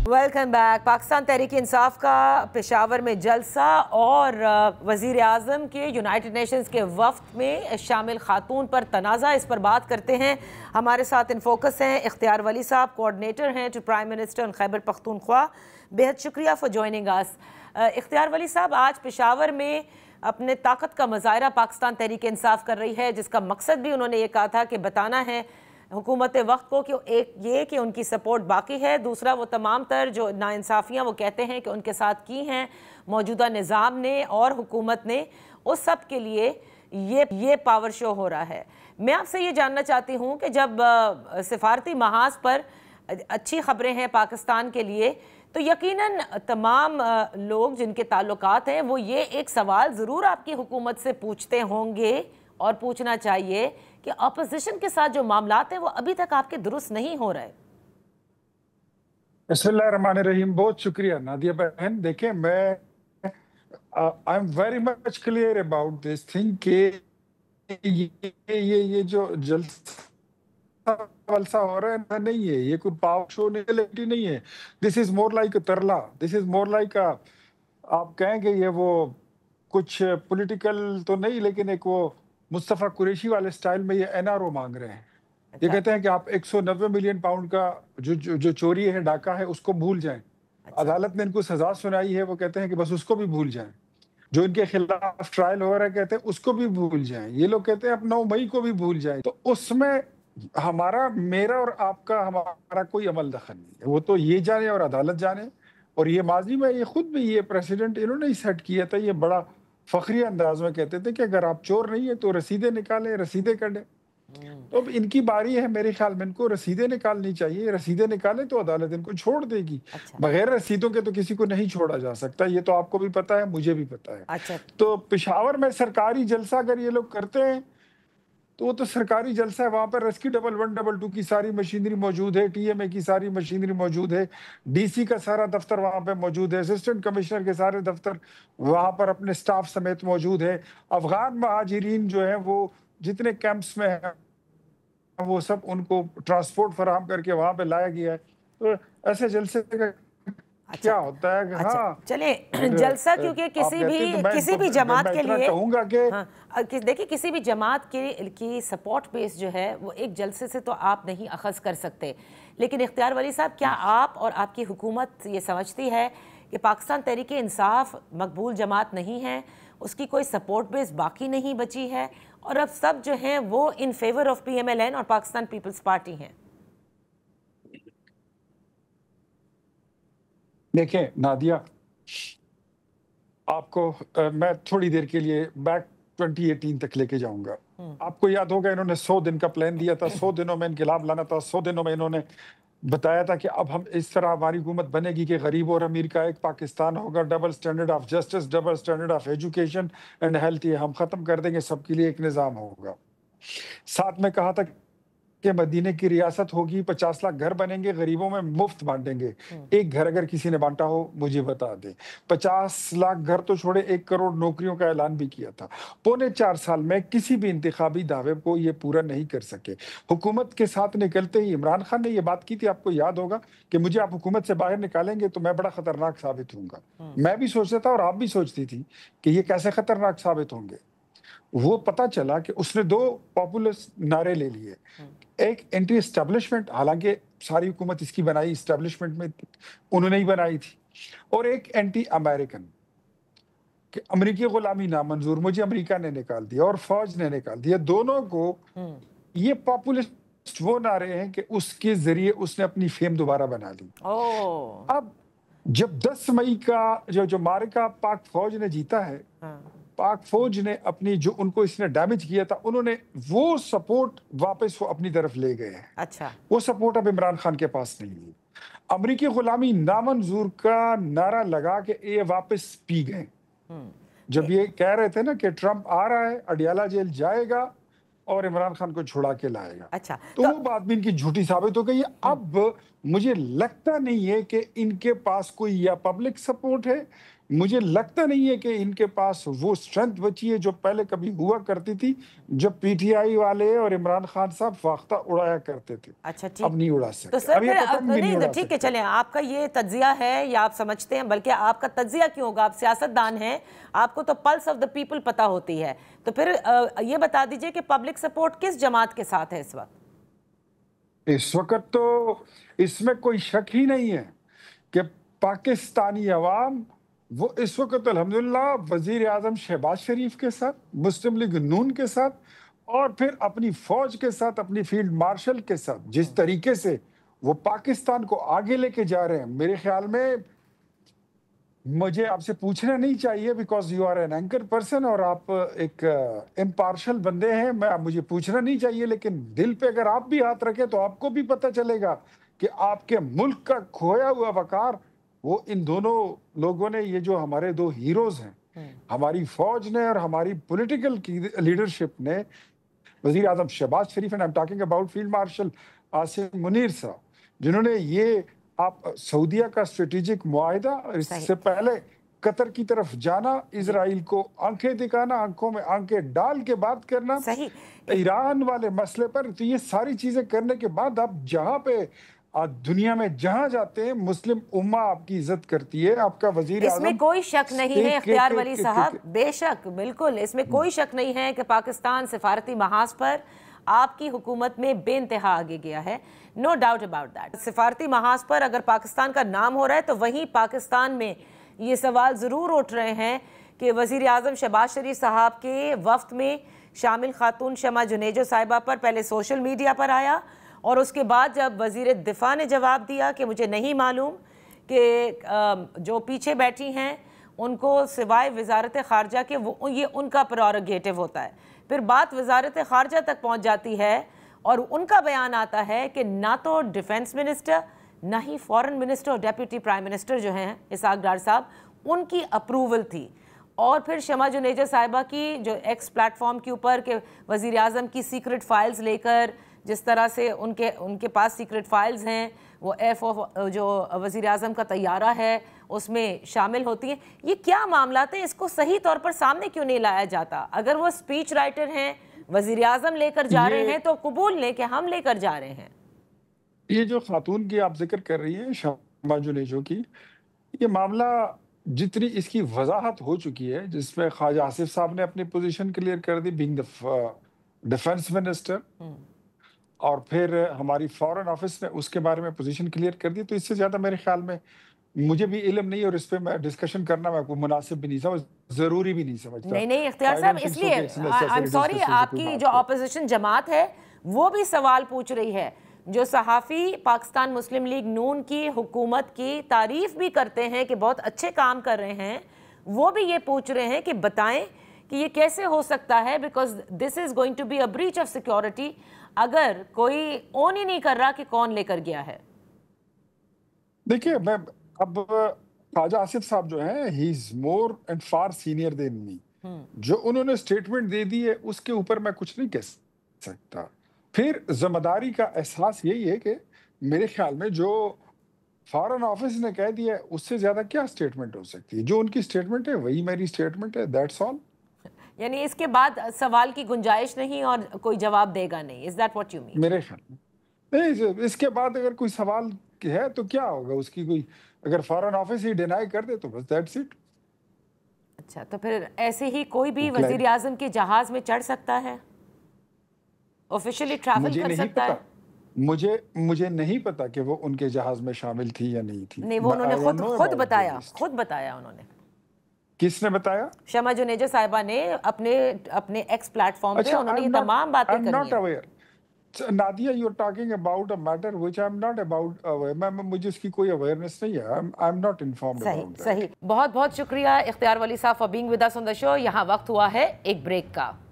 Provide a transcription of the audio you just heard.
Welcome back. Pakistan Tehreek Insaf का पेशावर में जलसा और वज़ीर आज़म के यूनाइटेड नेशंस के वफ़द में शामिल खातून पर तनाज़ा, इस पर बात करते हैं। हमारे साथ इन फोकस हैं इख्तियार वली साहब, कोऑर्डिनेटर हैं to prime minister in Khyber Pakhtunkhwa. बेहद शुक्रिया फॉर जॉइनिंग अस। इख्तियार वली साहब, आज पेशावर में अपने ताकत का मुज़ाहरा पाकिस्तान तहरीक इंसाफ कर रही है, जिसका मकसद भी उन्होंने ये कहा था कि बताना है हुकूमत वक्त को कि एक ये कि उनकी सपोर्ट बाकी है, दूसरा वो तमाम तर जो नाइंसाफ़ियाँ वो कहते हैं कि उनके साथ की हैं मौजूदा निज़ाम ने और हुकूमत ने, उस सब के लिए ये पावर शो हो रहा है। मैं आपसे ये जानना चाहती हूँ कि जब सिफारती महाज पर अच्छी ख़बरें हैं पाकिस्तान के लिए, तो यकीनन तमाम लोग जिनके ताल्लुकात हैं वो ये एक सवाल ज़रूर आपकी हुकूमत से पूछते होंगे और पूछना चाहिए कि अपोजिशन के साथ जो मामलात हैं वो अभी तक आपके दुरुस्त नहीं हो रहे। बिस्मिल्लाहिर्रहमानिर्रहीम। बहुत शुक्रिया नादिया बहन। देखें, मैं I am very much clear about this thing कि ये जो जलसा वलसा हो रहा है नहीं है, ये कोई पावर शो नहीं है। दिस इज मोर लाइक तरला, दिस इज मोर लाइक आप कहेंगे ये वो कुछ पॉलिटिकल तो नहीं, लेकिन एक वो मुस्तफ़ा कुरैशी वाले स्टाइल में ये एनआरओ मांग रहे हैं। ये कहते हैं कि आप 190 मिलियन पाउंड का जो चोरी है, डाका है, उसको भूल जाएं। अदालत ने इनको सजा सुनाई है, वो कहते हैं कि बस उसको भी भूल जाएं। जो इनके खिलाफ ट्रायल हो रहा है, कहते हैं उसको भी भूल जाएं। ये लोग कहते हैं अब 9 मई को भी भूल जाएं। तो उसमें मेरा और आपका हमारा कोई अमल दखल नहीं है। वो तो ये जाने और अदालत जाने। और ये माजी में ये खुद भी ये प्रेसिडेंट इन्होंने ही सेट किया था। ये बड़ा फखरी अंदाज में कहते थे कि अगर आप चोर नहीं है तो रसीदें निकालें, रसीदें कटें। तो अब इनकी बारी है, मेरे ख्याल में इनको रसीदें निकालनी चाहिए। रसीदें निकालें तो अदालत इनको छोड़ देगी। बगैर रसीदों के तो किसी को नहीं छोड़ा जा सकता। ये तो आपको भी पता है, मुझे भी पता है। तो पेशावर में सरकारी जलसा अगर ये लोग करते हैं तो वो तो सरकारी जलसा है। वहां पर रेस्क्यू 112 की सारी मशीनरी मौजूद है, टीएमए की सारी मशीनरी मौजूद है, डीसी का सारा दफ्तर वहां पे मौजूद है, असिस्टेंट कमिश्नर के सारे दफ्तर वहां पर अपने स्टाफ समेत मौजूद है। अफगान महाजिरीन जो है वो जितने कैंप्स में है वो सब उनको ट्रांसपोर्ट फराहम करके वहां पे लाया गया है। तो ऐसे जलसे का क्या होता है कि हाँ चलिए जलसा, क्योंकि किसी भी जमात के लिए कहूंगा कि देखिए किसी भी जमात की सपोर्ट बेस जो है वो एक जलसे से तो आप नहीं अखज़ कर सकते। लेकिन इख्तियार वली साहब, क्या आप और आपकी हुकूमत ये समझती है कि पाकिस्तान तहरीक इंसाफ मकबूल जमात नहीं है, उसकी कोई सपोर्ट बेस बाकी नहीं बची है और अब सब जो हैं वो इन फेवर ऑफ PMLN और पाकिस्तान पीपल्स पार्टी हैं? देखें नादिया, आपको मैं थोड़ी देर के लिए बैक 2018 तक लेके जाऊंगा। आपको याद होगा इन्होंने 100 दिन का प्लान दिया था। 100 दिनों में इनकलाब लाना था। 100 दिनों में इन्होंने बताया था कि अब हम इस तरह हमारी हुकूमत बनेगी कि गरीब और अमीर का एक पाकिस्तान होगा, double standard of justice, double standard of education and health, ये हम खत्म कर देंगे, सबके लिए एक निज़ाम होगा। साथ में कहा था कि मदीने की रियासत होगी, 50 लाख घर बनेंगे, गरीबों में मुफ्त बांटेंगे। एक घर अगर किसी ने बांटा हो मुझे बता दे। 50 लाख घर तो छोड़े, 1 करोड़ नौकरियों का ऐलान भी किया था। पौने 4 साल में किसी भी इंतखाबी दावे को ये पूरा नहीं कर सके। हुकूमत के साथ निकलते ही इमरान खान ने ये बात की थी, आपको याद होगा, कि मुझे आप हुकूमत से बाहर निकालेंगे तो मैं बड़ा खतरनाक साबित होऊंगा। मैं भी सोचता था और आप भी सोचती थी कि ये कैसे खतरनाक साबित होंगे। वो पता चला कि उसने 2 पॉपुलिस्ट नारे ले लिए। एक एंटी एस्टेब्लिशमेंट, हालांकि सारी हुकूमत इसकी बनाई एस्टेब्लिशमेंट में उन्होंने ही बनाई थी, और एक एंटी अमेरिकन कि अमेरिकी गुलामी नामंजूर, मुझे अमेरिका ने निकाल दिया और फौज ने निकाल दिया। दोनों को ये पॉपुलिस्ट वो नारे हैं कि उसके जरिए उसने अपनी फेम दोबारा बना ली। अब जब 10 मई का जो मार्का पाक फौज ने जीता है, पाक फौज ने अपनी जो उनको इसने डैमेज किया था, उन्होंने वो सपोर्ट वापस वो अपनी तरफ ले गए हैं। अच्छा, वो सपोर्ट अब इमरान खान के पास नहीं है। अमेरिकी गुलामी नामंजूर का नारा लगा के ये वापस पी गए। जब ये कह रहे थे ना कि ट्रंप आ रहा है, अडियाला जेल जाएगा और इमरान खान को छुड़ा के लाएगा, अच्छा, तो वो बात भी इनकी झूठी साबित हो गई। अब मुझे लगता नहीं है कि इनके पास कोई या पब्लिक सपोर्ट है, मुझे लगता नहीं है कि इनके पास वो स्ट्रेंथ बची है जो पहले कभी हुआ करती थी, जब पीटीआई वाले और इमरान खान साहब फाख्ता उड़ाया करते थे। अच्छा, अब ठीक। नहीं उड़ा तो सकते, सर अब ये फिर पतंग भी नहीं नहीं, उड़ा ठीक है, सकते। चलें, आपका ये तज्जिया है या आप समझते हैं, बल्कि आपका तज्जिया क्यों होगा, आप सियासतदान हैं, आपको तो पल्स ऑफ द पीपल पता होती है। तो फिर ये बता दीजिए कि पब्लिक सपोर्ट किस जमात के साथ है इस वक्त? इस वक्त तो इसमें कोई शक ही नहीं है कि पाकिस्तानी अवाम वो इस वक्त अल्हम्दुलिल्लाह वजीर आजम शहबाज शरीफ के साथ, मुस्लिम लीग नून के साथ और फिर अपनी फौज के साथ, अपनी फील्ड मार्शल के साथ, जिस तरीके से वो पाकिस्तान को आगे लेके जा रहे हैं, मेरे ख्याल में मुझे आपसे पूछना नहीं चाहिए, because you are an anchor person और आप एक इम्पार्शल बंदे हैं, मुझे पूछना नहीं चाहिए, लेकिन दिल पे अगर आप भी हाथ रखें तो आपको भी पता चलेगा कि आपके मुल्क का खोया हुआ वकार वो इन दोनों लोगों ने, ये जो हमारे दो हीरोज हैं, हमारी फौज ने और हमारी पॉलिटिकल लीडरशिप ने, वजीर आजम Shahbaz Sharif and I am talking about field marshal Asim Munir साहब, जिन्होंने ये आप सऊदीया का स्ट्रेटेजिक मुआहिदा, इससे पहले कतर की तरफ जाना, इजराइल को आंखें दिखाना, आंखों में आंखें डाल के बात करना, सही, ईरान वाले मसले पर, तो ये सारी चीजें करने के बाद आप जहां पे दुनिया में जहां जाते हैं मुस्लिम उम्मा आपकी इज्जत करती है, आपका वजीर आज़म, इसमें कोई शक नहीं है इख्तियार वली साहब, बेशक, बिल्कुल इसमें कोई शक नहीं है कि पाकिस्तान सिफारती महाज पर आपकी हुकूमत में बेइंतहा आगे गया है, नो डाउट अबाउट दैट। सिफारती महाज पर अगर पाकिस्तान का नाम हो रहा है तो वहीं पाकिस्तान में ये सवाल ज़रूर उठ रहे हैं कि वज़ीर आज़म शहबाज शरीफ साहब के वफ्त में शामिल खातून शमा जुनेजो साहिबा पर पहले सोशल मीडिया पर आया और उसके बाद जब वज़ीर दिफा ने जवाब दिया कि मुझे नहीं मालूम कि जो पीछे बैठी हैं उनको सिवाय वजारत ख़ारजा के वो ये उनका प्रेरोगेटिव होता है, फिर बात वजारत ख़ारजा तक पहुंच जाती है और उनका बयान आता है कि ना तो डिफेंस मिनिस्टर, ना ही फॉरेन मिनिस्टर और डेप्यूटी प्राइम मिनिस्टर जो हैं इसहाक डार साहब, उनकी अप्रूवल थी। और फिर शमा जुनेजो साहिबा की जो एक्स प्लेटफॉर्म के ऊपर के वज़ीर आज़म की सीक्रेट फाइल्स लेकर जिस तरह से उनके पास सीक्रेट फाइल्स हैं, वो जो वज़ीर आज़म का तैयारा है उसमें शामिल होती हैं, ये क्या मामला है, इसको सही तौर पर सामने क्यों नहीं लाया जाता? अगर वो स्पीच राइटर हैं, वज़ीर आज़म लेकर जा रहे हैं तो कबूल लें कि हम लेकर जा रहे हैं। ये जो खातून की आप जिक्र कर रही हैं शमा जुनेजो की, ये मामला जितनी इसकी वजाहत हो चुकी है, जिसमें ख्वाजा आसिफ साहब ने अपनी पोजीशन क्लियर कर दी बीइंग द डिफेंस मिनिस्टर, और फिर हमारी फॉरेन ऑफिस ने उसके बारे में पोजीशन क्लियर कर दी, तो इससे ज्यादा मेरे ख्याल में मुझे भी इल्म नहीं और इस पे मैं डिस्कशन करना मैं मुनासिब भी नहीं समझ, जरूरी भी नहीं समझता। नहीं इख्तियार साहब, इसलिए आई एम सॉरी, आपकी जो ऑपोजिशन जमात है वो भी सवाल पूछ रही है, जो सहाफ़ी पाकिस्तान मुस्लिम लीग नून की हुकूमत की तारीफ भी करते हैं कि बहुत अच्छे काम कर रहे हैं, वो भी ये पूछ रहे हैं कि बताएं कि ये कैसे हो सकता है, because this is going to be a breach of security अगर कोई ओन ही नहीं कर रहा कि कौन लेकर गया है। देखिए, मैं अब ख्वाजा आसिफ साहब जो हैं, he is more and far senior than me, जो उन्होंने स्टेटमेंट दे दी है उसके ऊपर मैं कुछ नहीं कह सकता। फिर जिम्मेदारी का एहसास यही है कि मेरे ख्याल में जो फॉरेन ऑफिस ने कह दिया है उससे ज्यादा क्या स्टेटमेंट हो सकती है, जो उनकी स्टेटमेंट है वही मेरी स्टेटमेंट है, दैट्स ऑल। यानी इसके बाद सवाल की गुंजाइश नहीं और कोई जवाब देगा नहीं, is that what you mean? मेरे ख्याल में नहीं, इसके बाद अगर कोई सवाल है तो क्या होगा, उसकी कोई अगर फॉरेन ऑफिस ही डिनाई कर दे तो बस दैट्स इट। अच्छा, तो फिर ऐसे ही कोई भी वजीर आजम के जहाज में चढ़ सकता है, ऑफिशियली ट्रैवल कर सकता है? मुझे नहीं पता कि वो उनके जहाज में शामिल थी या नहीं थी। नहीं, वो उन्होंने खुद बताया उन्होंने। किसने बताया? शमा जुनेजो साहिबा ने अपने एक्स प्लेटफॉर्म पे उन्होंने ये तमाम बातें करी हैं। I'm not aware. Nadia, you're talking about a matter which I'm not about aware. मुझे इसकी कोई अवेयरनेस नहीं है। I'm not informed about that. सही। बहुत बहुत शुक्रिया इख्तियार वली साहब for being with us on the show. यहाँ वक्त हुआ है एक ब्रेक का।